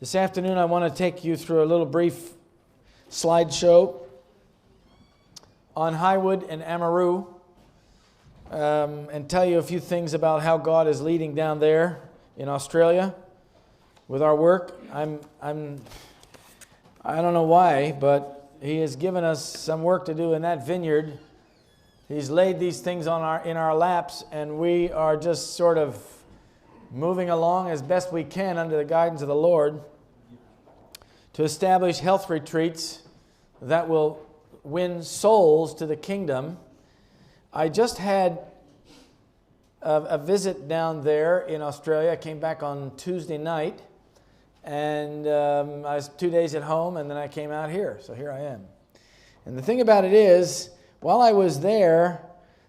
This afternoon I want to take you through a little brief slideshow on Highwood and Amaru and tell you a few things about how God is leading down there in Australia with our work. I don't know why, but He has given us some work to do in that vineyard. He's laid these things in our laps, and we are just sort of moving along as best we can under the guidance of the Lord to establish health retreats that will win souls to the kingdom. I just had a visit down there in Australia. I came back on Tuesday night, and I was 2 days at home, and then I came out here. So here I am. And the thing about it is, while I was there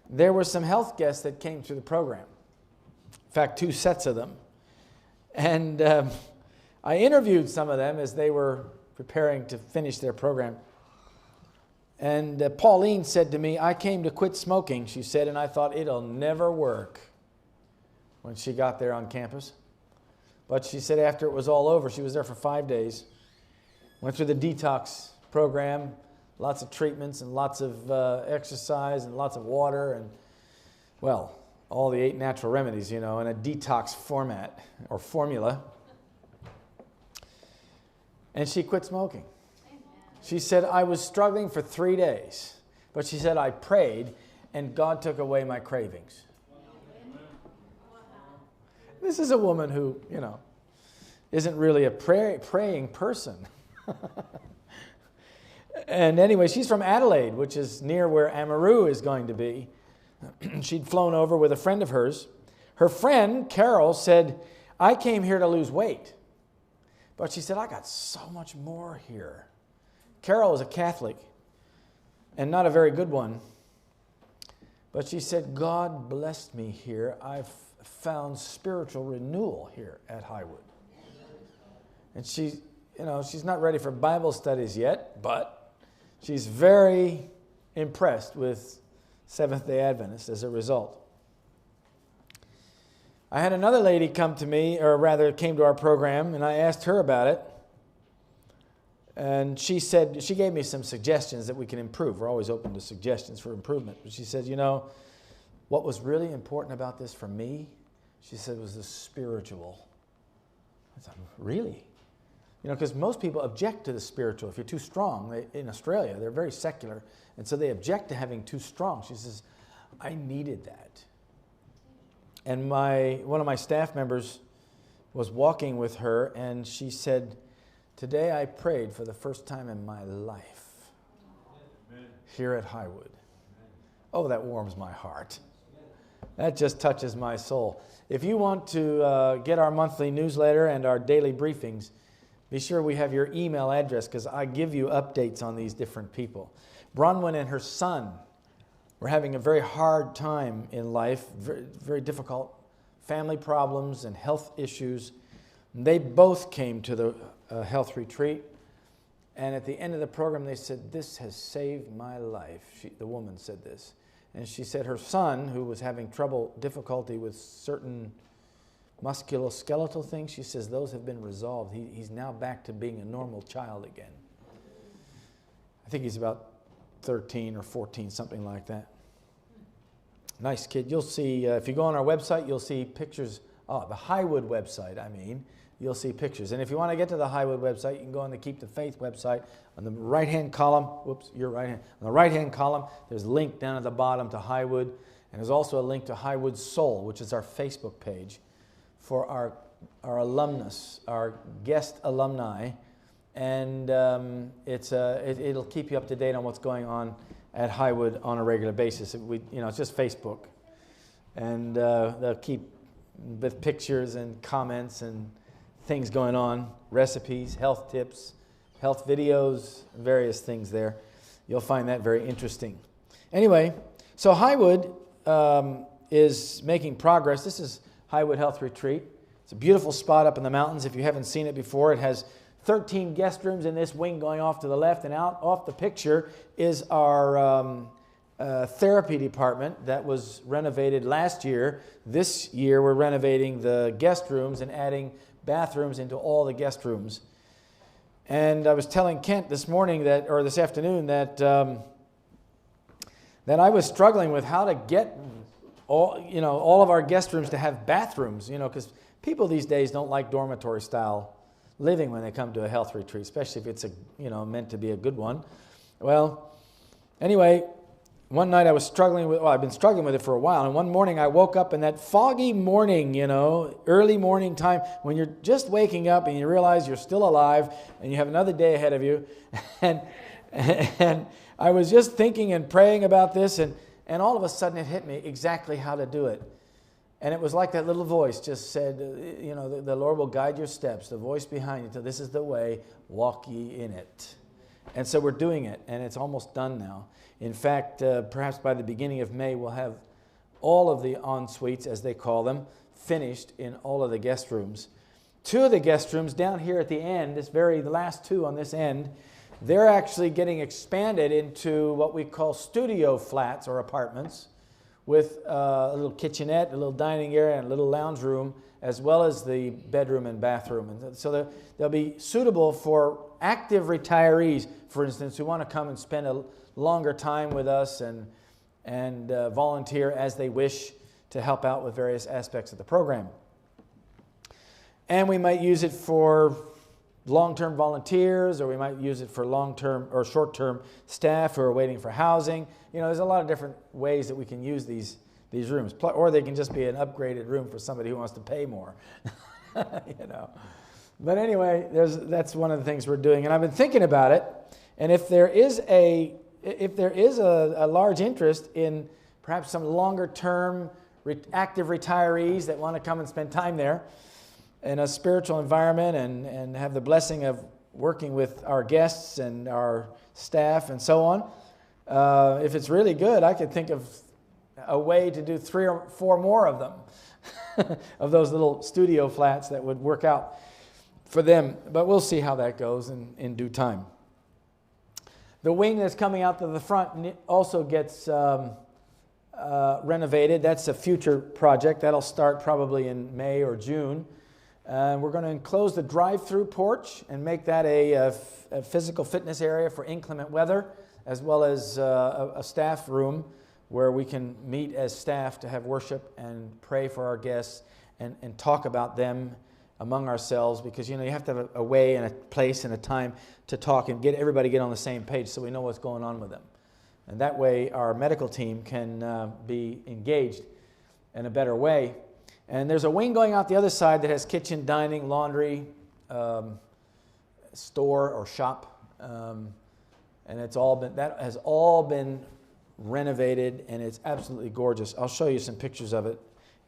were some health guests that came through the program. In fact, 2 sets of them. And I interviewed some of them as they were preparing to finish their program. And Pauline said to me, "I came to quit smoking," she said, "and I thought it'll never work," when she got there on campus. But she said after it was all over, she was there for 5 days, went through the detox program, lots of treatments and lots of exercise and lots of water and, well, all the 8 natural remedies, in a detox format or formula. And she quit smoking. She said, "I was struggling for 3 days." But she said, "I prayed and God took away my cravings." This is a woman who, isn't really a praying person. And anyway, she's from Adelaide, which is near where Amaru is going to be. She'd flown over with a friend of hers. Her friend, Carol, said, "I came here to lose weight." But she said, "I got so much more here." Carol is a Catholic, and not a very good one. But she said, "God blessed me here. I've found spiritual renewal here at Highwood." And she's not ready for Bible studies yet, but she's very impressed with Seventh-day Adventists as a result. I had another lady come to me, or rather came to our program, and I asked her about it. And she said, she gave me some suggestions that we can improve. We're always open to suggestions for improvement. But she said, what was really important about this for me, she said, was the spiritual. I thought, really? Because most people object to the spiritual. If you're too strong, in Australia, they're very secular, and so they object to having too strong. She says, I needed that. And one of my staff members was walking with her, and she said, "Today I prayed for the first time in my life here at Highwood." Oh, that warms my heart. That just touches my soul. If you want to get our monthly newsletter and our daily briefings, be sure we have your email address, because I give you updates on these different people. Bronwyn and her son were having a very hard time in life, very, very difficult family problems and health issues. They both came to the health retreat, and at the end of the program they said, "This has saved my life." The woman said this. And she said her son, who was having difficulty with certain musculoskeletal things, she says those have been resolved. He's now back to being a normal child again. I think he's about 13 or 14, something like that. Nice kid. You'll see, if you go on our website, you'll see pictures. The Highwood website, you'll see pictures. And if you want to get to the Highwood website, you can go on the Keep the Faith website. On the right-hand column, on the right-hand column, there's a link down at the bottom to Highwood. And there's also a link to Highwood Soul, which is our Facebook page for our alumnus, our guest alumni. And it'll keep you up to date on what's going on at Highwood on a regular basis. It's just Facebook. And they'll keep with pictures and comments and things going on, recipes, health tips, health videos, various things there. You'll find that very interesting. Anyway, so Highwood is making progress. This is Highwood Health Retreat. It's a beautiful spot up in the mountains. If you haven't seen it before, it has 13 guest rooms in this wing going off to the left, and out off the picture is our therapy department that was renovated last year. This year we're renovating the guest rooms and adding bathrooms into all the guest rooms. And I was telling Kent this morning or this afternoon that I was struggling with how to get all of our guest rooms to have bathrooms, because people these days don't like dormitory style living when they come to a health retreat, especially if it's meant to be a good one. Well, anyway, one night I've been struggling with it for a while, and one morning I woke up in that foggy morning, early morning time when you're just waking up and you realize you're still alive and you have another day ahead of you. And I was just thinking and praying about this, and all of a sudden it hit me exactly how to do it. And it was like that little voice just said, the Lord will guide your steps, the voice behind you, so this is the way, walk ye in it. And so we're doing it, and it's almost done now. In fact, perhaps by the beginning of May, we'll have all of the en-suites, as they call them, finished in all of the guest rooms. 2 of the guest rooms down here at the end, the last 2 on this end, they're actually getting expanded into what we call studio flats or apartments with a little kitchenette, a little dining area, and a little lounge room, as well as the bedroom and bathroom. And so they'll be suitable for active retirees, for instance, who want to come and spend a longer time with us and volunteer as they wish to help out with various aspects of the program. And we might use it for long-term volunteers, or we might use it for long-term or short-term staff who are waiting for housing. There's a lot of different ways that we can use these rooms. Or they can just be an upgraded room for somebody who wants to pay more. But anyway, that's one of the things we're doing. And I've been thinking about it. And if there is a large interest in perhaps some longer-term active retirees that want to come and spend time there in a spiritual environment and have the blessing of working with our guests and our staff and so on, if it's really good, I could think of a way to do 3 or 4 more of them, of those little studio flats that would work out for them. But we'll see how that goes in due time. The wing that's coming out to the front also gets renovated. That's a future project. That'll start probably in May or June. We're going to enclose the drive-through porch and make that a physical fitness area for inclement weather, as well as a staff room where we can meet as staff to have worship and pray for our guests and talk about them among ourselves, because you have to have a way and a place and a time to talk and get everybody on the same page so we know what's going on with them. And that way our medical team can be engaged in a better way. And there's a wing going out the other side that has kitchen, dining, laundry, store or shop, and that has all been renovated, and it's absolutely gorgeous. I'll show you some pictures of it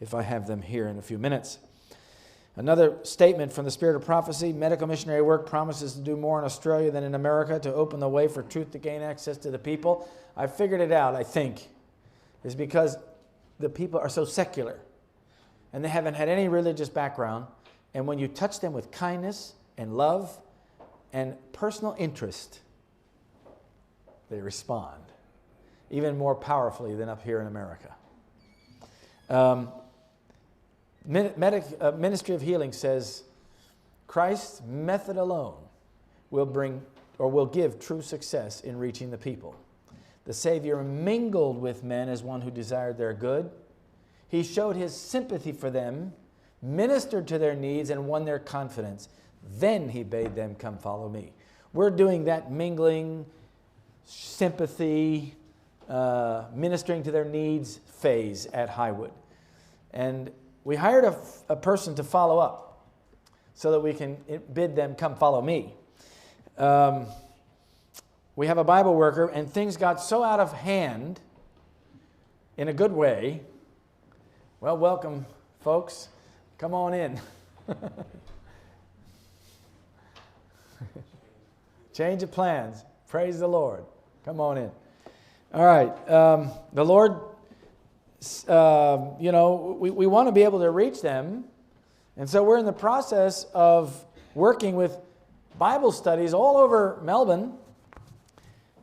if I have them here in a few minutes. Another statement from the Spirit of Prophecy: medical missionary work promises to do more in Australia than in America to open the way for truth to gain access to the people. I figured it out, I think. It's because the people are so secular and they haven't had any religious background. And when you touch them with kindness and love and personal interest, they respond even more powerfully than up here in America. Ministry of Healing says Christ's method alone will give true success in reaching the people. The Savior mingled with men as one who desired their good. He showed his sympathy for them, ministered to their needs, and won their confidence. Then he bade them, come follow me. We're doing that mingling, sympathy, ministering to their needs phase at Highwood. And we hired a person to follow up so that we can bid them, come follow me. We have a Bible worker, and things got so out of hand in a good way. Well, welcome, folks. Come on in. Change of plans. Praise the Lord. Come on in. All right. The Lord, we want to be able to reach them. And so we're in the process of working with Bible studies all over Melbourne.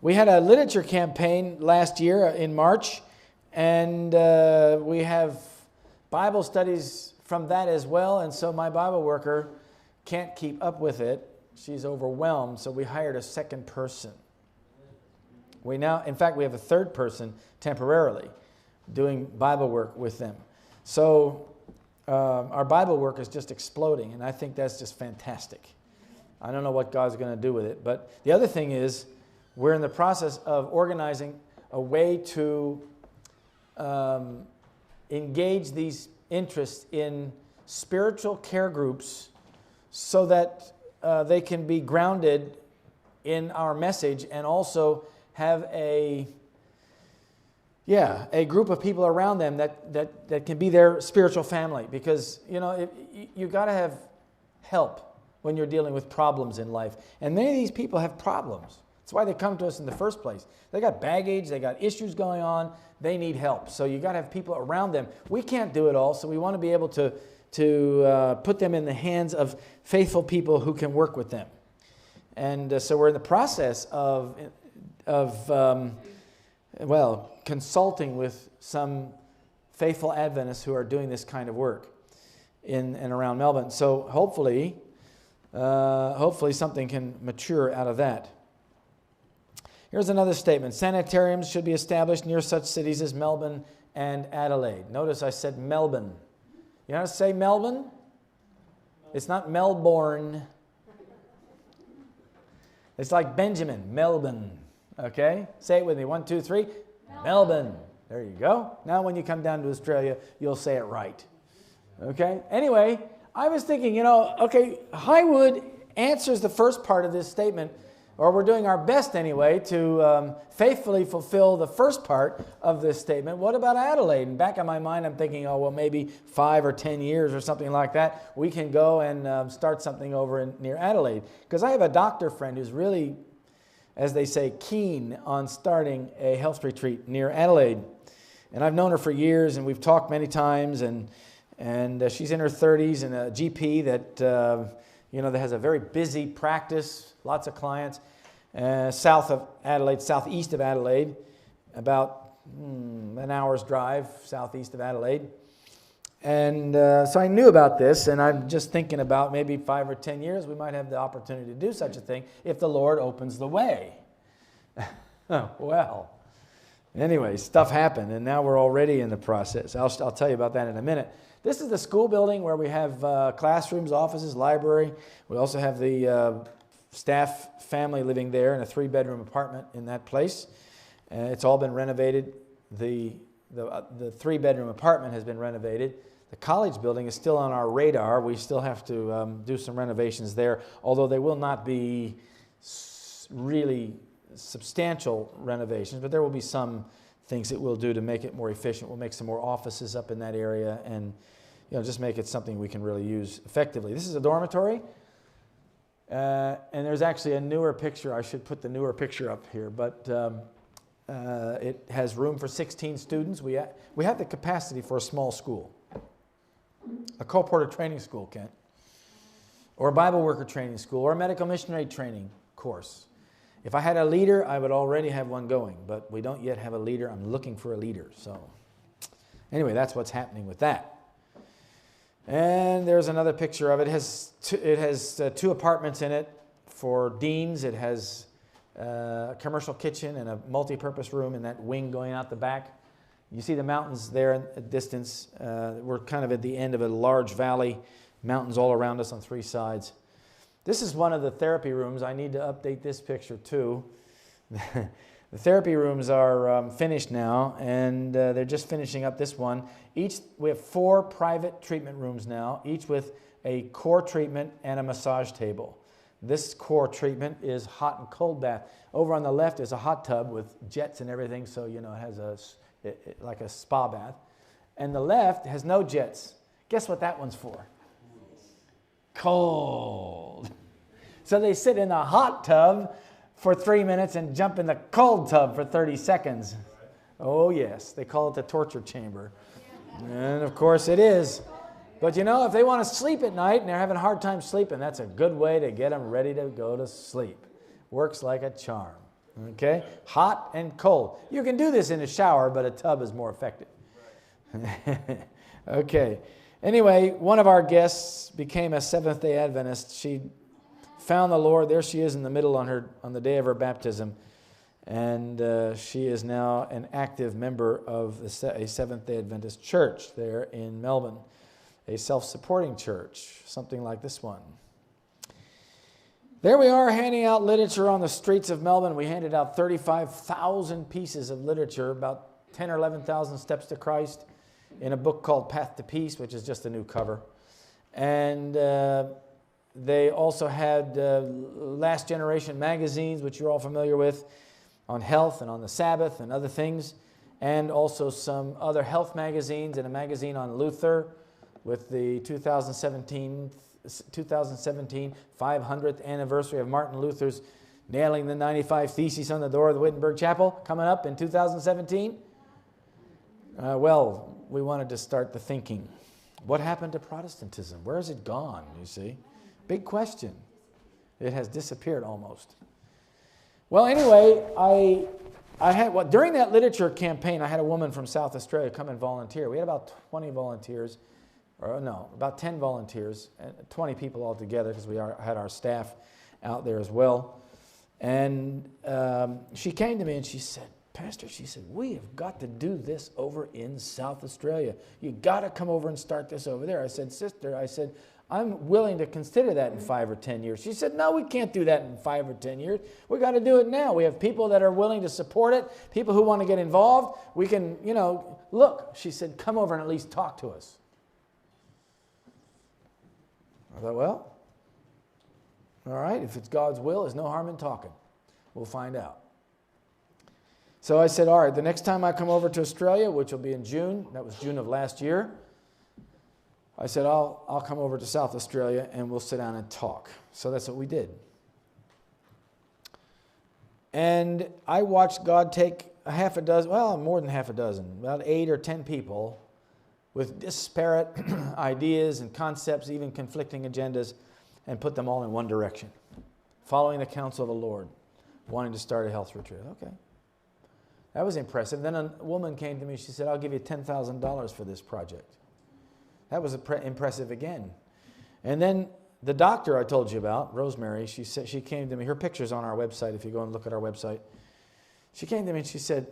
We had a literature campaign last year in March, and we have Bible studies from that as well. And so my Bible worker can't keep up with it. She's overwhelmed, so we hired a second person. In fact, we have a third person temporarily doing Bible work with them. So our Bible work is just exploding, and I think that's just fantastic. I don't know what God's going to do with it. But the other thing is, we're in the process of organizing a way to engage these interests in spiritual care groups so that they can be grounded in our message and also have a group of people around them that can be their spiritual family. Because, you got to have help when you're dealing with problems in life. And many of these people have problems. That's why they come to us in the first place. They got baggage, they got issues going on, they need help. So you got to have people around them. We can't do it all, so we want to be able to put them in the hands of faithful people who can work with them. And so we're in the process of consulting with some faithful Adventists who are doing this kind of work in and around Melbourne. So hopefully something can mature out of that. Here's another statement. Sanitariums should be established near such cities as Melbourne and Adelaide. Notice I said Melbourne. You know how to say Melbourne? It's not Melbourne. It's like Benjamin, Melbourne. Okay? Say it with me. 1, 2, 3. Melbourne. There you go. Now when you come down to Australia, you'll say it right. Okay? Anyway, I was thinking, Highwood answers the first part of this statement, or we're doing our best anyway to faithfully fulfill the first part of this statement. What about Adelaide? And back in my mind, I'm thinking, maybe 5 or 10 years or something like that, we can go and start something over near Adelaide. Because I have a doctor friend who's really, as they say, keen on starting a health retreat near Adelaide. And I've known her for years, and we've talked many times, and she's in her 30s and a GP that has a very busy practice, lots of clients, south of Adelaide, southeast of Adelaide, about an hour's drive southeast of Adelaide. And so I knew about this, and I'm just thinking about maybe 5 or 10 years, we might have the opportunity to do such a thing if the Lord opens the way. Well, anyway, stuff happened, and now we're already in the process. I'll tell you about that in a minute. This is the school building where we have classrooms, offices, library. We also have the staff family living there in a 3-bedroom apartment in that place. It's all been renovated. The 3-bedroom apartment has been renovated. The college building is still on our radar. We still have to do some renovations there, although they will not be really substantial renovations, but there will be some things that we'll do to make it more efficient. We'll make some more offices up in that area and just make it something we can really use effectively. This is a dormitory, and there's actually a newer picture. I should put the newer picture up here, but it has room for 16 students. We have the capacity for a small school, a co-porter training school, Kent, or a Bible worker training school, or a medical missionary training course. If I had a leader, I would already have one going, but we don't yet have a leader. I'm looking for a leader. So anyway, that's what's happening with that. And there's another picture of it. It has 2 apartments in it for deans. It has a commercial kitchen and a multi-purpose room in that wing going out the back. You see the mountains there in a distance. We're kind of at the end of a large valley, mountains all around us on 3 sides. This is one of the therapy rooms. I need to update this picture too. The therapy rooms are finished now, and they're just finishing up this one. We have 4 private treatment rooms now, each with a core treatment and a massage table. This core treatment is hot and cold bath. Over on the left is a hot tub with jets and everything, so it has like a spa bath. And the left has no jets. Guess what that one's for? Cold. So they sit in a hot tub for 3 minutes and jump in the cold tub for 30 seconds. Oh yes, they call it the torture chamber. And of course it is. But if they want to sleep at night and they're having a hard time sleeping, that's a good way to get them ready to go to sleep. Works like a charm. Okay? Hot and cold. You can do this in a shower, but a tub is more effective. Okay. Anyway, one of our guests became a Seventh-day Adventist. She found the Lord. There she is in the middle on the day of her baptism. And she is now an active member of a Seventh-day Adventist church there in Melbourne, a self-supporting church, something like this one. There we are handing out literature on the streets of Melbourne. We handed out 35,000 pieces of literature, about 10 or 11,000 steps to Christ, in a book called Path to Peace, which is just a new cover. And they also had Last Generation magazines, which you're all familiar with, on health and on the Sabbath and other things, and also some other health magazines and a magazine on Luther with the 2017 500th anniversary of Martin Luther's nailing the 95 Theses on the door of the Wittenberg Chapel coming up in 2017. Well, we wanted to start the thinking. What happened to Protestantism? Where has it gone, you see? Big question. It has disappeared almost. Well, anyway, during that literature campaign, I had a woman from South Australia come and volunteer. We had about 20 volunteers, about 10 volunteers, and 20 people altogether, because we had our staff out there as well. And she came to me and she said, Pastor, she said, we have got to do this over in South Australia. You got to come over and start this over there. I said, sister, I'm willing to consider that in 5 or 10 years. She said, no, we can't do that in 5 or 10 years. We got to do it now. We have people that are willing to support it, people who want to get involved. We can, look, she said, come over and at least talk to us. I thought, well, all right, if it's God's will, there's no harm in talking. We'll find out. So I said, all right, the next time I come over to Australia, which will be in June, that was June of last year, I said, I'll come over to South Australia and we'll sit down and talk. So that's what we did. And I watched God take more than half a dozen, about 8 or 10 people with disparate ideas and concepts, even conflicting agendas, and put them all in one direction, following the counsel of the Lord, wanting to start a health retreat. Okay. That was impressive. Then a woman came to me. She said, I'll give you $10,000 for this project. That was impressive again. And then the doctor I told you about, Rosemary, she came to me. Her picture's on our website if you go and look at our website. She came to me and she said,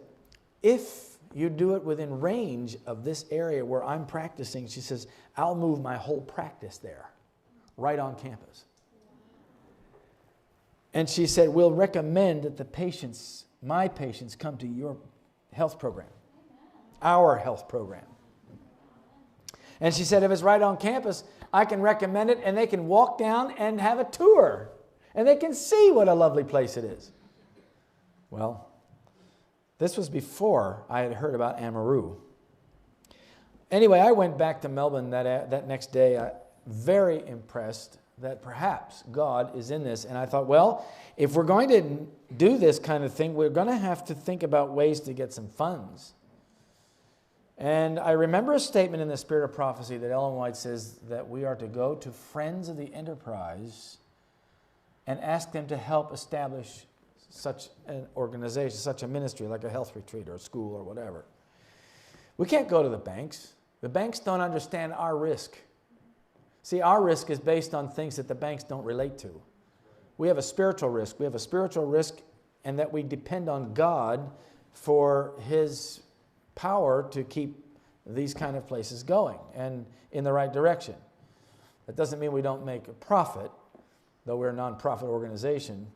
if you do it within range of this area where I'm practicing, she says, I'll move my whole practice there, right on campus. And she said, we'll recommend that my patients come to your health program, our health program. And she said, if it's right on campus, I can recommend it, and they can walk down and have a tour, and they can see what a lovely place it is. Well, this was before I had heard about Amaru. Anyway, I went back to Melbourne that next day, very impressed that perhaps God is in this. And I thought, well, if we're going to do this kind of thing, we're going to have to think about ways to get some funds. And I remember a statement in the Spirit of Prophecy that Ellen White says that we are to go to friends of the enterprise and ask them to help establish such an organization, such a ministry, like a health retreat or a school or whatever. We can't go to the banks. The banks don't understand our risk. See, our risk is based on things that the banks don't relate to. We have a spiritual risk. We have a spiritual risk, and that we depend on God for His power to keep these kind of places going and in the right direction. That doesn't mean we don't make a profit, though we're a nonprofit organization.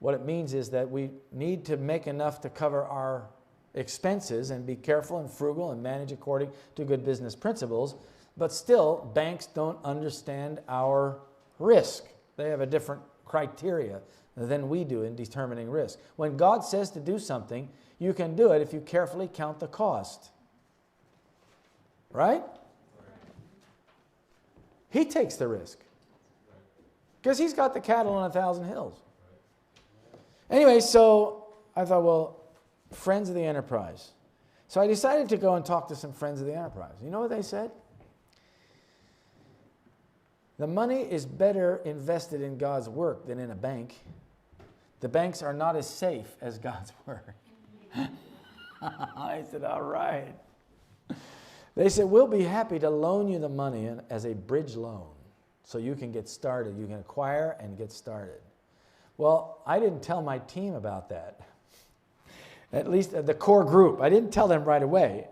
What it means is that we need to make enough to cover our expenses and be careful and frugal and manage according to good business principles. But still, banks don't understand our risk. They have a different criteria than we do in determining risk. When God says to do something, you can do it if you carefully count the cost. Right? He takes the risk. Because He's got the cattle on 1,000 hills. Anyway, so I thought, well, friends of the enterprise. So I decided to go and talk to some friends of the enterprise. You know what they said? The money is better invested in God's work than in a bank. The banks are not as safe as God's work. I said, all right. They said, we'll be happy to loan you the money as a bridge loan so you can get started. You can acquire and get started. Well, I didn't tell my team about that. At least the core group. I didn't tell them right away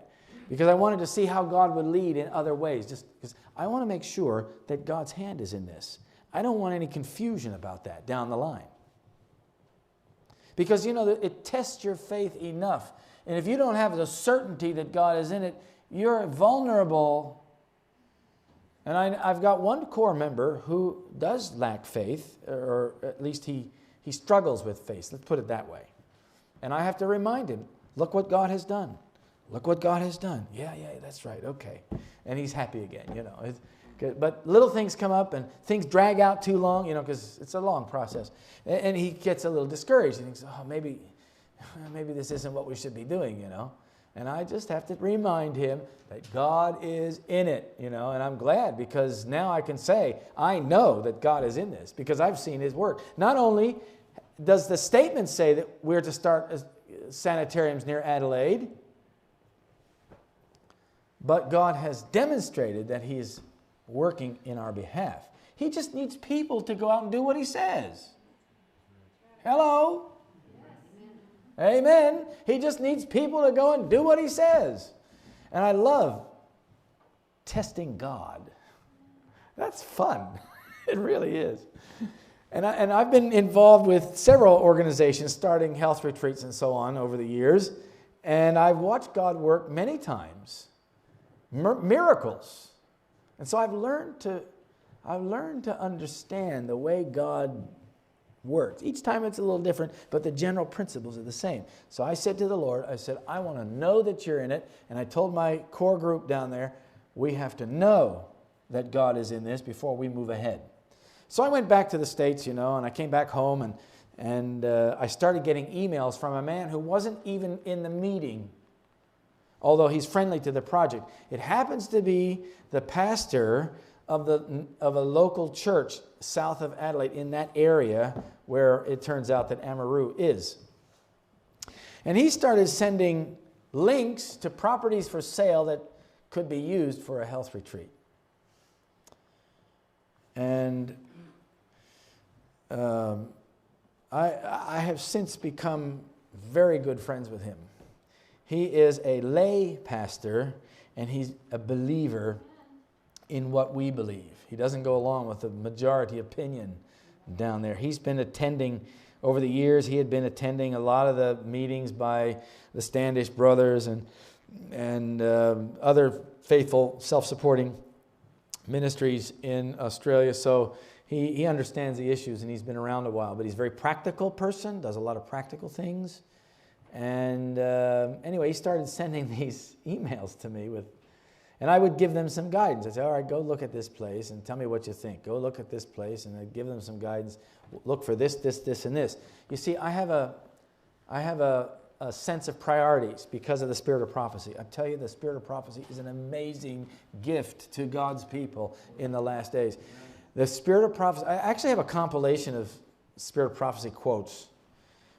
because I wanted to see how God would lead in other ways. Just because I want to make sure that God's hand is in this. I don't want any confusion about that down the line. Because, it tests your faith enough. And if you don't have the certainty that God is in it, you're vulnerable. And I've got one core member who does lack faith, or at least he struggles with faith. Let's put it that way. And I have to remind him, look what God has done. Look what God has done. Yeah, that's right. Okay. And he's happy again, It's good. But little things come up and things drag out too long, because it's a long process. And he gets a little discouraged. He thinks, maybe this isn't what we should be doing, And I just have to remind him that God is in it, and I'm glad because now I can say, I know that God is in this because I've seen his work. Not only does the statement say that we're to start sanitariums near Adelaide, but God has demonstrated that he is working in our behalf. He just needs people to go out and do what he says. Hello? Amen. He just needs people to go and do what he says. And I love testing God. That's fun. It really is. And I've been involved with several organizations starting health retreats and so on over the years. And I've watched God work many times. Miracles. And so I've learned to understand the way God works. Each time it's a little different, but the general principles are the same. So I said to the Lord, I want to know that you're in it. And I told my core group down there, we have to know that God is in this before we move ahead. So I went back to the States, and I came back home and I started getting emails from a man who wasn't even in the meeting, although he's friendly to the project. It happens to be the pastor of a local church south of Adelaide in that area where it turns out that Amaru is. And he started sending links to properties for sale that could be used for a health retreat. And I have since become very good friends with him. He is a lay pastor, and he's a believer in what we believe. He doesn't go along with the majority opinion down there. He's been attending, over the years, he had been attending a lot of the meetings by the Standish brothers and other faithful, self-supporting ministries in Australia. So he understands the issues, and he's been around a while. But he's a very practical person, does a lot of practical things. And anyway, he started sending these emails to me and I would give them some guidance. I'd say, all right, go look at this place and tell me what you think. Go look at this place, and I'd give them some guidance. Look for this, and this. You see, I have a sense of priorities because of the spirit of prophecy. I tell you, the spirit of prophecy is an amazing gift to God's people in the last days. The spirit of prophecy, I actually have a compilation of spirit of prophecy quotes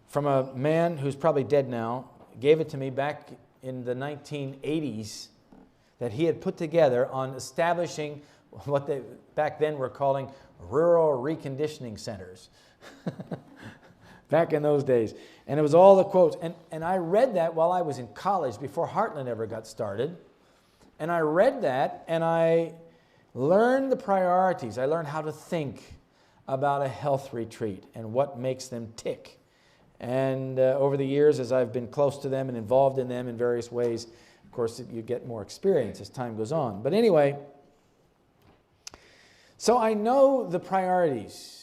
from a man who's probably dead now, gave it to me back in the 1980s, that he had put together on establishing what they back then were calling rural reconditioning centers. Back in those days. And it was all the quotes. And I read that while I was in college, before Heartland ever got started. And I read that, and I learned the priorities. I learned how to think about a health retreat and what makes them tick. And over the years, as I've been close to them and involved in them in various ways, of course, you get more experience as time goes on. But anyway, so I know the priorities.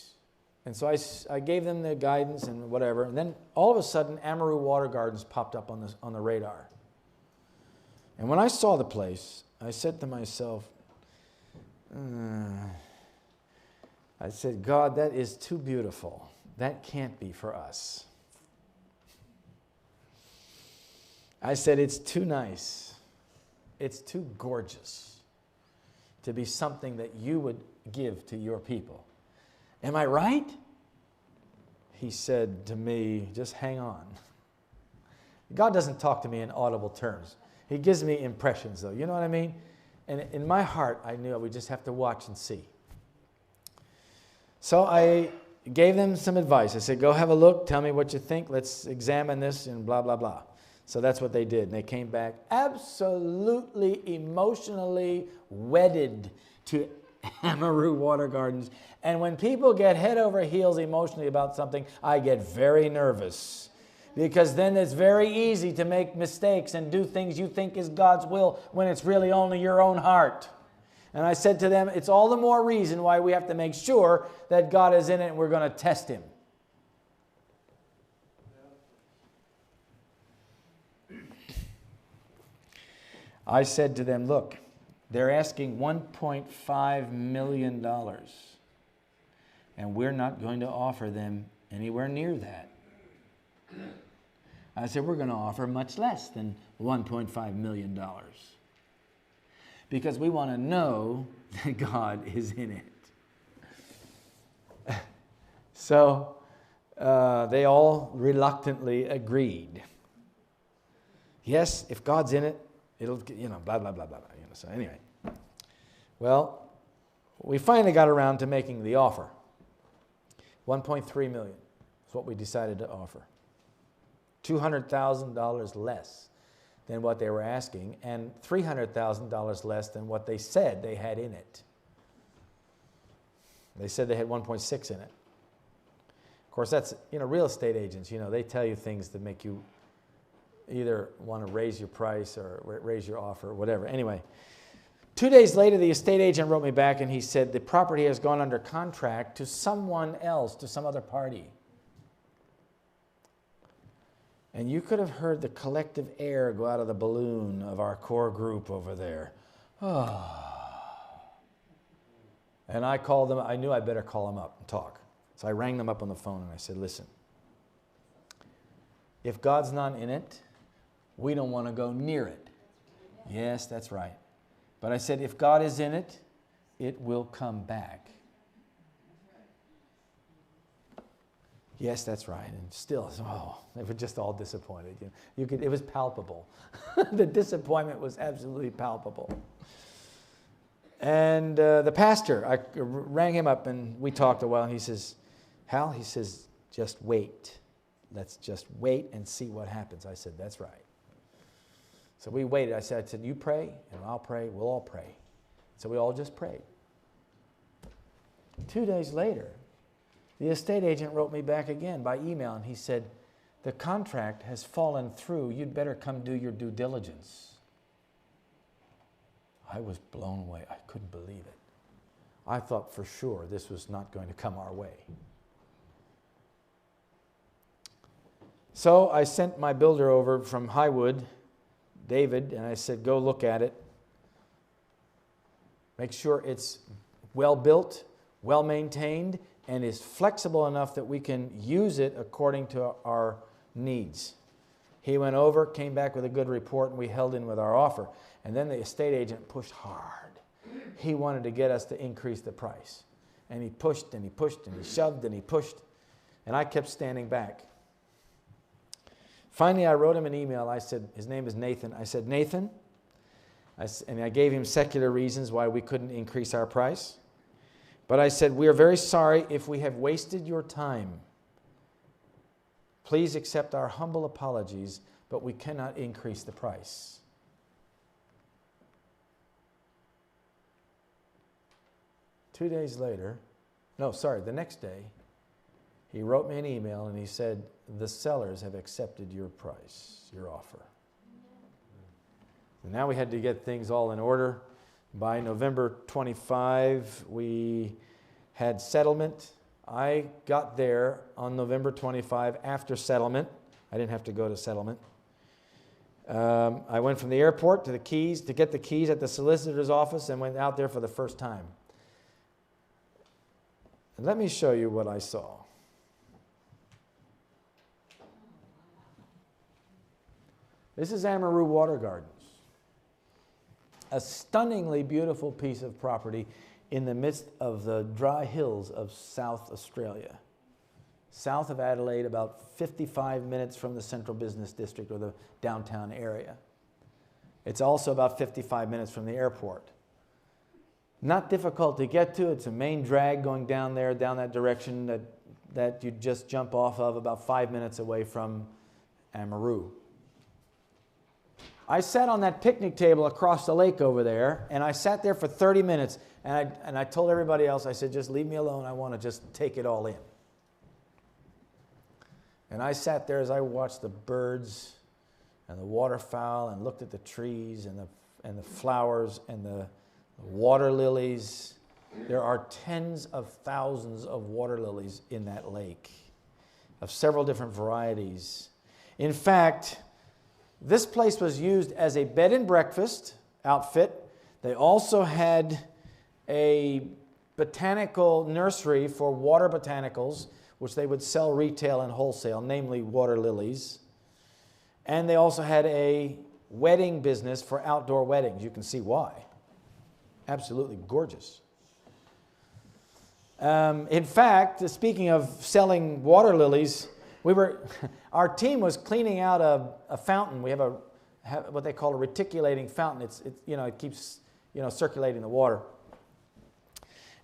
And so I gave them the guidance and whatever. And then all of a sudden, Amaru Water Gardens popped up on the radar. And when I saw the place, I said to myself, I said, God, that is too beautiful. That can't be for us. I said, it's too nice. It's too gorgeous to be something that you would give to your people. Am I right? He said to me, just hang on. God doesn't talk to me in audible terms. He gives me impressions, though. You know what I mean? And in my heart, I knew I would just have to watch and see. So I gave them some advice. I said, go have a look. Tell me what you think. Let's examine this and blah, blah, blah. So that's what they did. And they came back absolutely emotionally wedded to Amaru Water Gardens. And when people get head over heels emotionally about something, I get very nervous. Because then it's very easy to make mistakes and do things you think is God's will when it's really only your own heart. And I said to them, it's all the more reason why we have to make sure that God is in it and we're going to test him. I said to them, look, they're asking $1.5 million. And we're not going to offer them anywhere near that. I said, we're going to offer much less than $1.5 million. Because we want to know that God is in it. So they all reluctantly agreed. Yes, if God's in it, it'll, blah, blah, blah, blah. So anyway, well, we finally got around to making the offer. $1.3 million is what we decided to offer. $200,000 less than what they were asking, and $300,000 less than what they said they had in it. They said they had 1.6 in it. Of course, that's, real estate agents, they tell you things that make you either want to raise your price or raise your offer or whatever. Anyway, 2 days later, the estate agent wrote me back and he said the property has gone under contract to someone else, to some other party. And you could have heard the collective air go out of the balloon of our core group over there. And I called them. I knew I better call them up and talk. So I rang them up on the phone and I said, listen, if God's not in it, we don't want to go near it. Yes, that's right. But I said, if God is in it, it will come back. Yes, that's right. And still, they were just all disappointed. It was palpable. The disappointment was absolutely palpable. And the pastor, I rang him up and we talked a while. And he says, Hal, he says, just wait. Let's just wait and see what happens. I said, that's right. So we waited. I said, you pray and I'll pray. We'll all pray. So we all just prayed. 2 days later, the estate agent wrote me back again by email, and he said, the contract has fallen through. You'd better come do your due diligence. I was blown away. I couldn't believe it. I thought for sure this was not going to come our way. So I sent my builder over from Highwood, David, and I said, go look at it. Make sure it's well built, well maintained, and is flexible enough that we can use it according to our needs. He went over, came back with a good report, and we held in with our offer. And then the estate agent pushed hard. He wanted to get us to increase the price. And he pushed, and he pushed, and he shoved, and he pushed. And I kept standing back. Finally, I wrote him an email. I said, his name is Nathan. I said, Nathan, and I gave him secular reasons why we couldn't increase our price. But I said, we are very sorry if we have wasted your time. Please accept our humble apologies, but we cannot increase the price. The next day, he wrote me an email and he said, the sellers have accepted your price, your offer. And now we had to get things all in order. By November 25, we had settlement. I got there on November 25 after settlement. I didn't have to go to settlement. I went from the airport to the keys, to get the keys at the solicitor's office, and went out there for the first time. And let me show you what I saw. This is Amaru Water Gardens. A stunningly beautiful piece of property in the midst of the dry hills of South Australia. South of Adelaide, about 55 minutes from the central business district or the downtown area. It's also about 55 minutes from the airport. Not difficult to get to. It's a main drag going down there, down that direction that you just jump off of, about 5 minutes away from Amaru. I sat on that picnic table across the lake over there, and I sat there for 30 minutes, and I told everybody else, I said, just leave me alone. I want to just take it all in. And I sat there as I watched the birds and the waterfowl and looked at the trees and the flowers and the water lilies. There are tens of thousands of water lilies in that lake of several different varieties. In fact, this place was used as a bed and breakfast outfit. They also had a botanical nursery for water botanicals, which they would sell retail and wholesale, namely water lilies. And they also had a wedding business for outdoor weddings. You can see why. Absolutely gorgeous. In fact, speaking of selling water lilies, our team was cleaning out a fountain. We have what they call a reticulating fountain. It keeps circulating the water,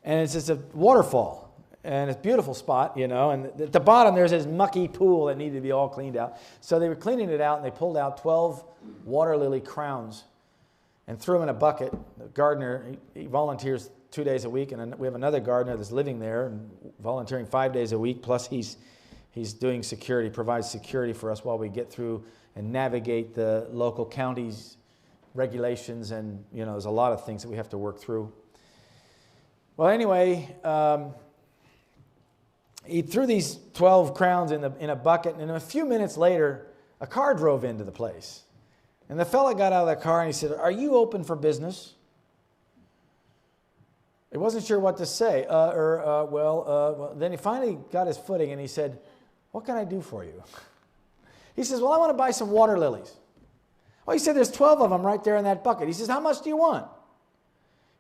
and it's just a waterfall, and it's a beautiful spot, And at the bottom there's this mucky pool that needed to be all cleaned out. So they were cleaning it out, and they pulled out 12 water lily crowns and threw them in a bucket. The gardener, he volunteers 2 days a week, and we have another gardener that's living there and volunteering 5 days a week. Plus he's doing security, provides security for us while we get through and navigate the local county's regulations, and there's a lot of things that we have to work through. Well, anyway, he threw these 12 crowns in a bucket, and a few minutes later, a car drove into the place. And the fella got out of the car and he said, "Are you open for business?" He wasn't sure what to say. Then he finally got his footing and he said, "What can I do for you?" He says, "Well, I want to buy some water lilies." Well, he said, "There's 12 of them right there in that bucket." He says, "How much do you want?"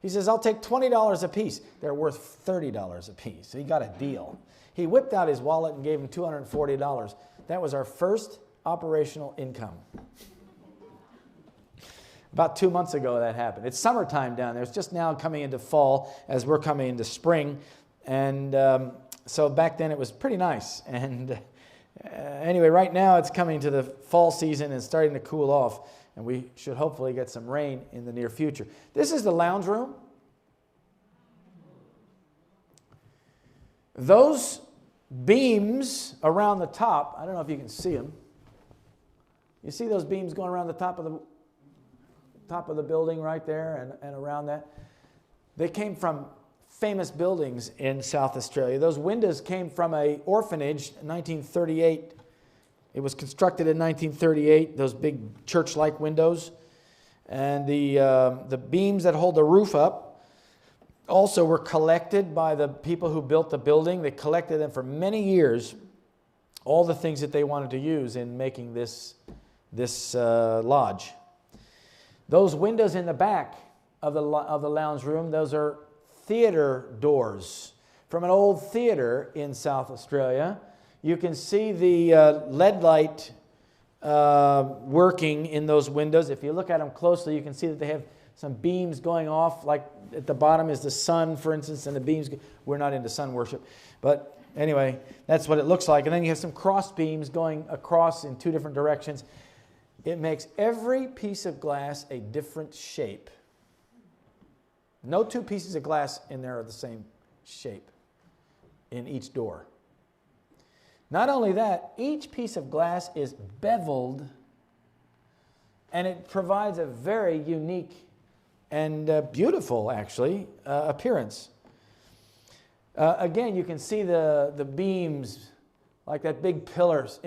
He says, "I'll take $20 a piece." They're worth $30 a piece. So he got a deal. He whipped out his wallet and gave him $240. That was our first operational income. About 2 months ago that happened. It's summertime down there. It's just now coming into fall as we're coming into spring. And so back then it was pretty nice. And anyway, right now it's coming to the fall season and starting to cool off. And we should hopefully get some rain in the near future. This is the lounge room. Those beams around the top, I don't know if you can see them. You see those beams going around the top of the building right there and around that? They came from famous buildings in South Australia. Those windows came from an orphanage in 1938. It was constructed in 1938, those big church-like windows. And the beams that hold the roof up also were collected by the people who built the building. They collected them for many years, all the things that they wanted to use in making this lodge. Those windows in the back of the lounge room, those are theater doors from an old theater in South Australia. You can see the LED light working in those windows. If you look at them closely, you can see that they have some beams going off, like at the bottom is the sun, for instance, and the beams. We're not into sun worship, but anyway, that's what it looks like. And then you have some cross beams going across in two different directions. It makes every piece of glass a different shape. No two pieces of glass in there are the same shape in each door. Not only that, each piece of glass is beveled, and it provides a very unique and beautiful, actually, appearance. Again, you can see the beams, like that big pillars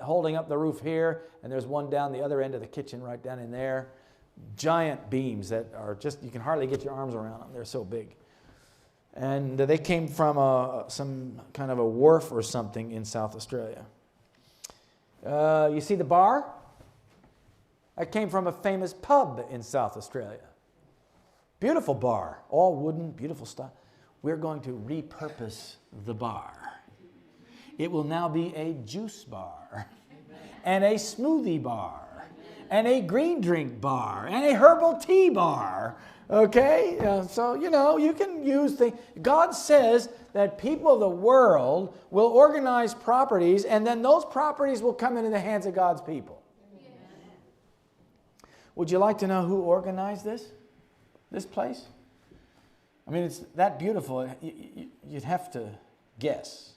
holding up the roof here, and there's one down the other end of the kitchen right down in there. Giant beams that are just, you can hardly get your arms around them. They're so big. And they came from some kind of a wharf or something in South Australia. You see the bar? That came from a famous pub in South Australia. Beautiful bar, all wooden, beautiful stuff. We're going to repurpose the bar. It will now be a juice bar and a smoothie bar and a green drink bar, and a herbal tea bar. Okay? So, you can use things. God says that people of the world will organize properties, and then those properties will come into the hands of God's people. Yes. Would you like to know who organized this place? I mean, it's that beautiful. You'd have to guess.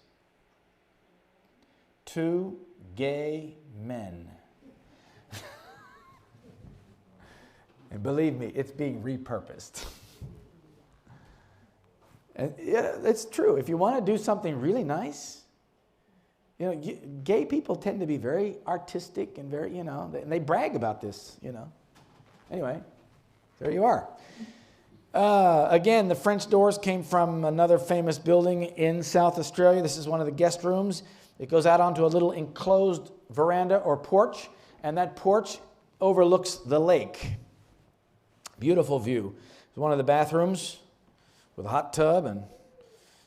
2 gay men. And believe me, it's being repurposed. And yeah, it's true. If you want to do something really nice, gay people tend to be very artistic and very, and they brag about this, Anyway, there you are. Again, the French doors came from another famous building in South Australia. This is one of the guest rooms. It goes out onto a little enclosed veranda or porch, and that porch overlooks the lake. Beautiful view. It's one of the bathrooms with a hot tub and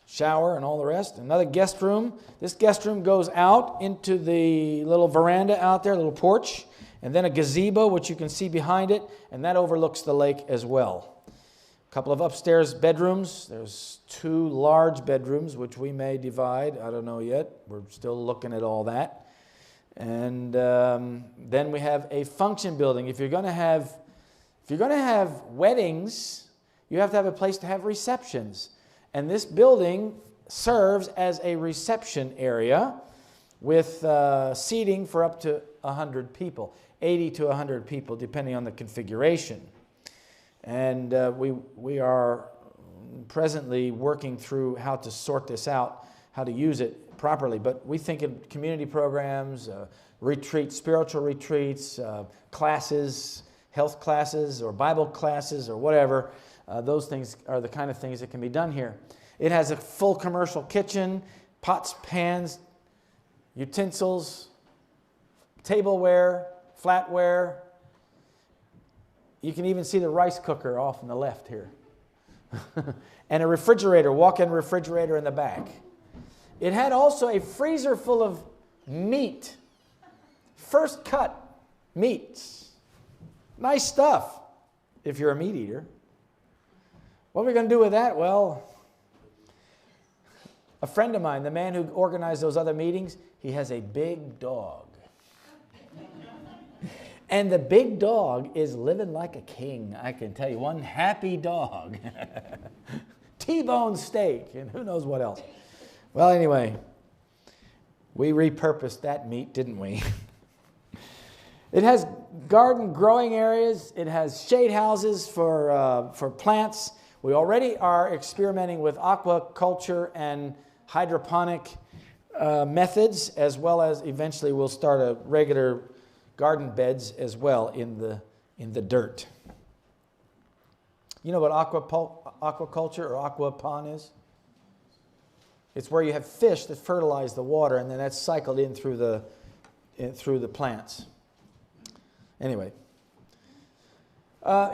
shower and all the rest. Another guest room. This guest room goes out into the little veranda out there, little porch, and then a gazebo, which you can see behind it, and that overlooks the lake as well. A couple of upstairs bedrooms. There's 2 large bedrooms, which we may divide. I don't know yet. We're still looking at all that. And then we have a function building. If you're going to have weddings, you have to have a place to have receptions. And this building serves as a reception area with seating for up to 100 people, 80 to 100 people, depending on the configuration. And we are presently working through how to sort this out, how to use it properly. But we think in community programs, retreats, spiritual retreats, classes, health classes or Bible classes or whatever, those things are the kind of things that can be done here. It has a full commercial kitchen, pots, pans, utensils, tableware, flatware. You can even see the rice cooker off on the left here. And a refrigerator, walk-in refrigerator in the back. It had also a freezer full of meat, first cut meats. Nice stuff if you're a meat eater. What are we going to do with that? Well, a friend of mine, the man who organized those other meetings, he has a big dog. And the big dog is living like a king, I can tell you. One happy dog. T-bone steak and who knows what else. Well, anyway, we repurposed that meat, didn't we? It has garden growing areas. It has shade houses for plants. We already are experimenting with aquaculture and hydroponic methods, as well as eventually we'll start a regular garden beds as well in the dirt. You know what aquaculture or aquapon is? It's where you have fish that fertilize the water, and then that's cycled in through the plants. Anyway,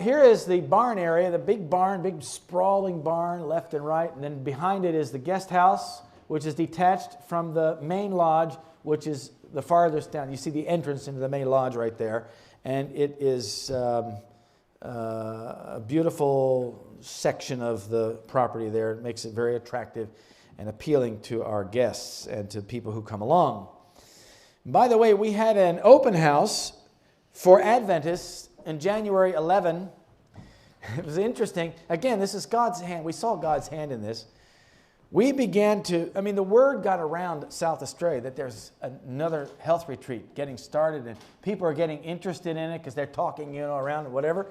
here is the barn area, the big barn, big sprawling barn, left and right, and then behind it is the guest house, which is detached from the main lodge, which is the farthest down. You see the entrance into the main lodge right there, and it is a beautiful section of the property there. It makes it very attractive and appealing to our guests and to people who come along. By the way, we had an open house for Adventists in January 11. It was interesting. Again, this is God's hand. We saw God's hand in this. We began to, the word got around South Australia that there's another health retreat getting started, and people are getting interested in it because they're talking, around and whatever.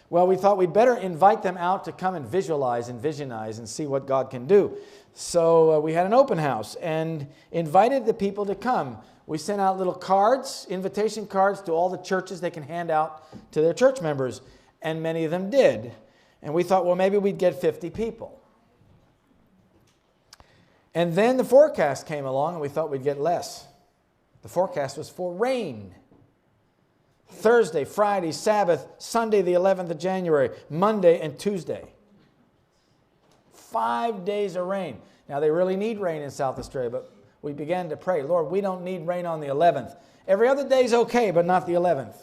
Well, we thought we'd better invite them out to come and visualize and visionize and see what God can do. So we had an open house and invited the people to come. We sent out little cards, invitation cards to all the churches they can hand out to their church members, and many of them did. And we thought, well, maybe we'd get 50 people. And then the forecast came along, and we thought we'd get less. The forecast was for rain. Thursday, Friday, Sabbath, Sunday the 11th of January, Monday and Tuesday. 5 days of rain. Now, they really need rain in South Australia, but we began to pray, Lord, we don't need rain on the 11th. Every other day is okay, but not the 11th.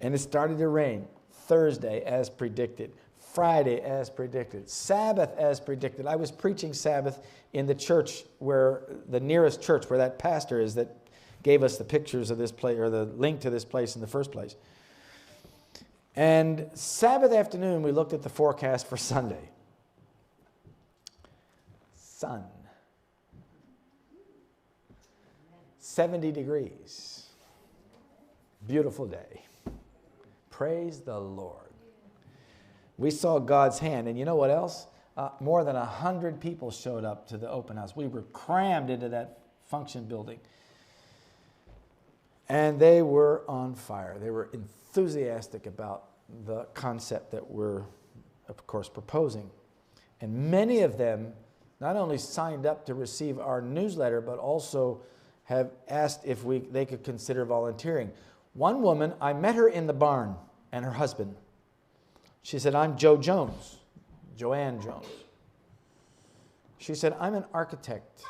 And it started to rain Thursday as predicted, Friday as predicted, Sabbath as predicted. I was preaching Sabbath in the church where, the nearest church where that pastor is that gave us the pictures of this place, or the link to this place in the first place. And Sabbath afternoon, we looked at the forecast for Sunday. Sun. 70 degrees. Beautiful day. Praise the Lord. We saw God's hand. And you know what else? More than 100 people showed up to the open house. We were crammed into that function building. And they were on fire. They were enthusiastic about the concept that we're, of course, proposing. And many of them not only signed up to receive our newsletter, but also have asked if they could consider volunteering. One woman, I met her in the barn, and her husband. She said, I'm Joanne Jones. She said, I'm an architect,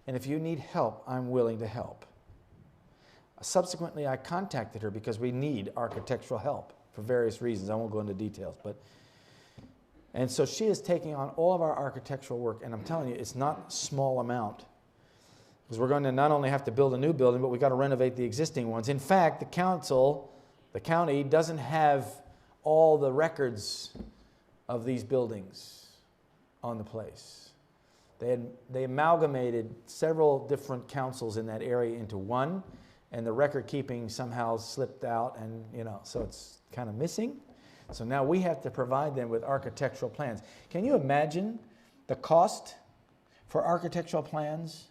and if you need help, I'm willing to help. Subsequently, I contacted her because we need architectural help for various reasons. I won't go into details, and so she is taking on all of our architectural work, and I'm telling you, it's not a small amount, because we're going to not only have to build a new building, but we've got to renovate the existing ones. In fact, the county doesn't have all the records of these buildings on the place. They amalgamated several different councils in that area into one, and the record keeping somehow slipped out, and so it's kind of missing. So now we have to provide them with architectural plans. Can you imagine the cost for architectural plans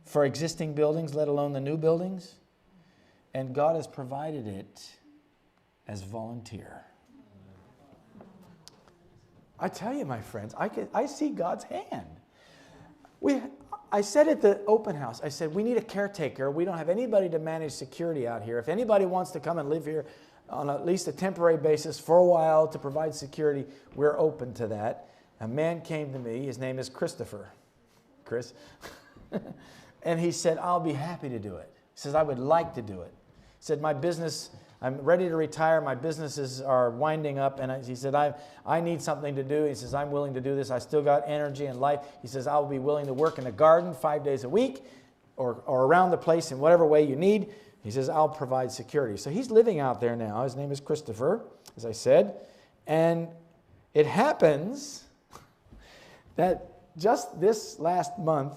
for existing buildings, let alone the new buildings? And God has provided it as volunteer. I tell you, my friends, I see God's hand. I said at the open house, I said, we need a caretaker. We don't have anybody to manage security out here. If anybody wants to come and live here on at least a temporary basis for a while to provide security, we're open to that. A man came to me. His name is Christopher. Chris. And he said, I'll be happy to do it. He says, I would like to do it. He said, my business, I'm ready to retire. My businesses are winding up. And he said, I need something to do. He says, I'm willing to do this. I still got energy and life. He says, I'll be willing to work in the garden 5 days a week or around the place in whatever way you need. He says, I'll provide security. So he's living out there now. His name is Christopher, as I said. And it happens that just this last month,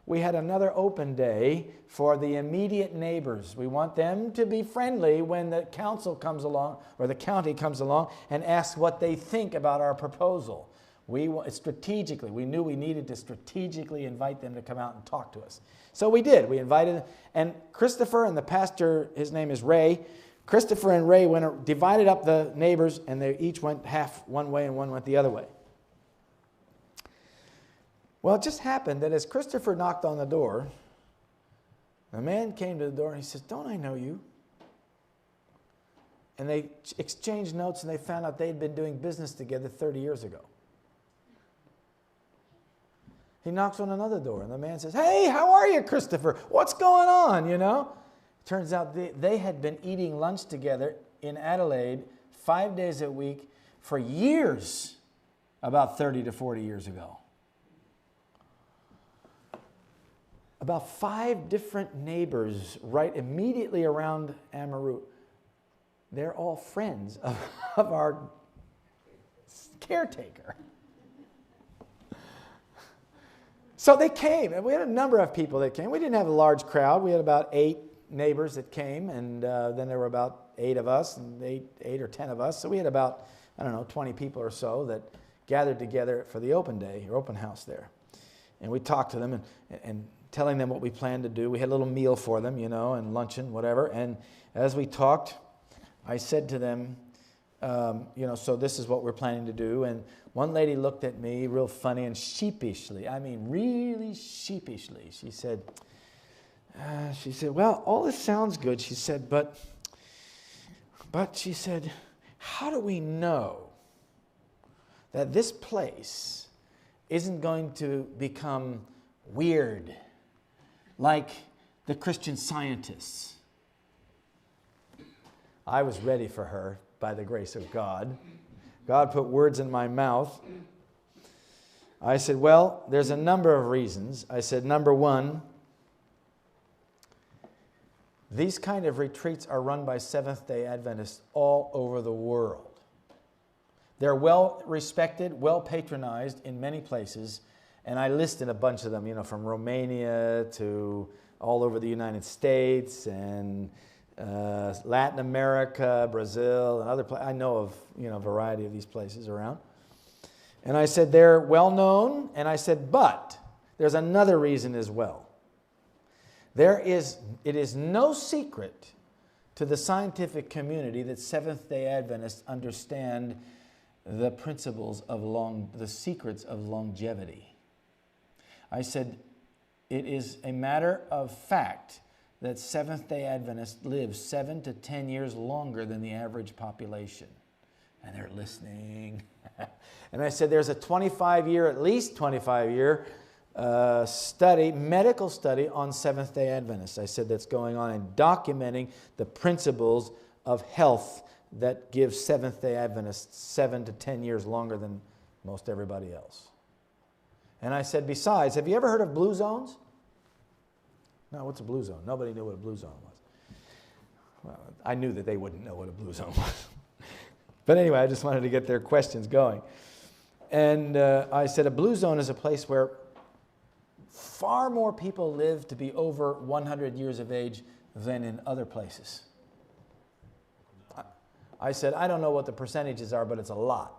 we had another open day for the immediate neighbors. We want them to be friendly when the council comes along, or the county comes along, and asks what they think about our proposal. We knew we needed to strategically invite them to come out and talk to us. So we did. We invited them. And Christopher and the pastor, his name is Ray. Christopher and Ray divided up the neighbors, and they each went half one way and one went the other way. Well, it just happened that as Christopher knocked on the door, a man came to the door and he says, don't I know you? And they exchanged notes, and they found out they'd been doing business together 30 years ago. He knocks on another door, and the man says, hey, how are you, Christopher? What's going on, Turns out they had been eating lunch together in Adelaide 5 days a week for years, about 30 to 40 years ago. About 5 different neighbors right immediately around Amaru. They're all friends of our caretaker. So they came, and we had a number of people that came. We didn't have a large crowd. We had about 8 neighbors that came, and then there were about 8 of us, and 8 or 10 of us. So we had about, 20 people or so that gathered together for the open day, or open house there. And we talked to them and telling them what we planned to do. We had a little meal for them, and luncheon, whatever. And as we talked, I said to them, so this is what we're planning to do. And one lady looked at me real funny and sheepishly, really sheepishly. She said, well, all this sounds good, she said, but she said, how do we know that this place isn't going to become weird like the Christian Scientists? I was ready for her by the grace of God. God put words in my mouth. I said, well, there's a number of reasons. I said, number one, these kind of retreats are run by Seventh-day Adventists all over the world. They're well respected, well patronized in many places, and I listed a bunch of them, you know, from Romania to all over the United States and Latin America, Brazil, and other places. I know of, you know, a variety of these places around. And I said, they're well known, and I said, but there's another reason as well. It is no secret to the scientific community that Seventh-day Adventists understand the principles of the secrets of longevity. I said, it is a matter of fact that Seventh-day Adventists live 7 to 10 years longer than the average population. And they're listening. And I said, there's a 25-year, at least 25-year study, medical study on Seventh-day Adventists. I said that's going on and documenting the principles of health that give Seventh-day Adventists 7 to 10 years longer than most everybody else. And I said, besides, have you ever heard of blue zones? No, what's a blue zone? Nobody knew what a blue zone was. Well, I knew that they wouldn't know what a blue zone was. But anyway, I just wanted to get their questions going. And I said a blue zone is a place where far more people live to be over 100 years of age than in other places. I said, I don't know what the percentages are, but it's a lot.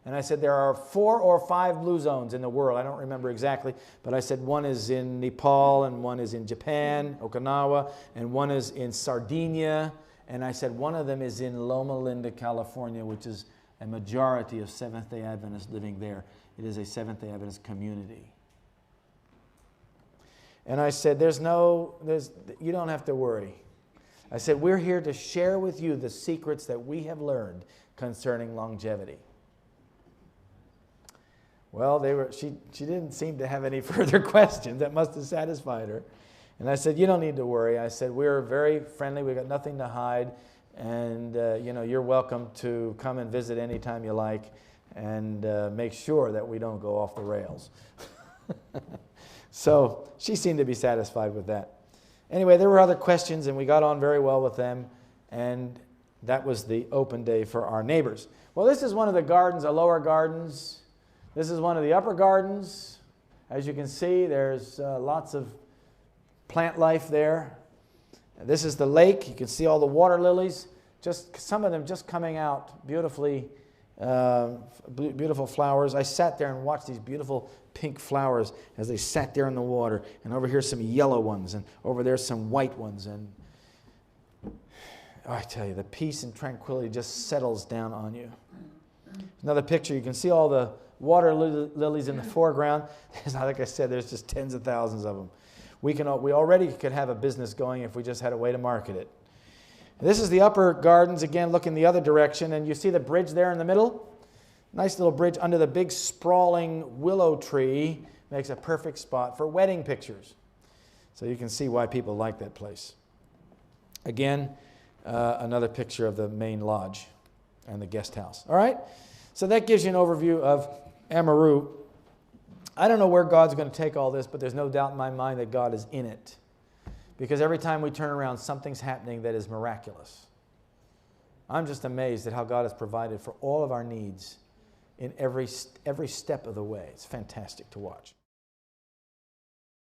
And I said, there are 4 or 5 blue zones in the world. I don't remember exactly, but I said one is in Nepal, and one is in Japan, Okinawa, and one is in Sardinia. And I said one of them is in Loma Linda, California, which is a majority of Seventh-day Adventists living there. It is a Seventh-day Adventist community. And I said, you don't have to worry. I said, we're here to share with you the secrets that we have learned concerning longevity. Well, she didn't seem to have any further questions. That must have satisfied her. And I said, you don't need to worry. I said, we're very friendly. We've got nothing to hide. And, you know, you're welcome to come and visit anytime you like, and make sure that we don't go off the rails. So she seemed to be satisfied with that. Anyway, there were other questions, and we got on very well with them. And that was the open day for our neighbors. Well, this is one of the gardens, the lower gardens. This is one of the upper gardens. As you can see, there's lots of plant life there. This is the lake. You can see all the water lilies, just some of them just coming out beautifully, beautiful flowers. I sat there and watched these beautiful pink flowers as they sat there in the water. And over here some yellow ones, and over there some white ones. And oh, I tell you, the peace and tranquility just settles down on you. Another picture, you can see all the water lilies in the foreground. Like I said, there's just tens of thousands of them. We already could have a business going if we just had a way to market it. This is the upper gardens, again, looking the other direction, and you see the bridge there in the middle? Nice little bridge under the big sprawling willow tree. Makes a perfect spot for wedding pictures. So you can see why people like that place. Again, another picture of the main lodge and the guest house. All right? So that gives you an overview of Amaru. I don't know where God's going to take all this, but there's no doubt in my mind that God is in it. Because every time we turn around, something's happening that is miraculous. I'm just amazed at how God has provided for all of our needs in every step of the way. It's fantastic to watch.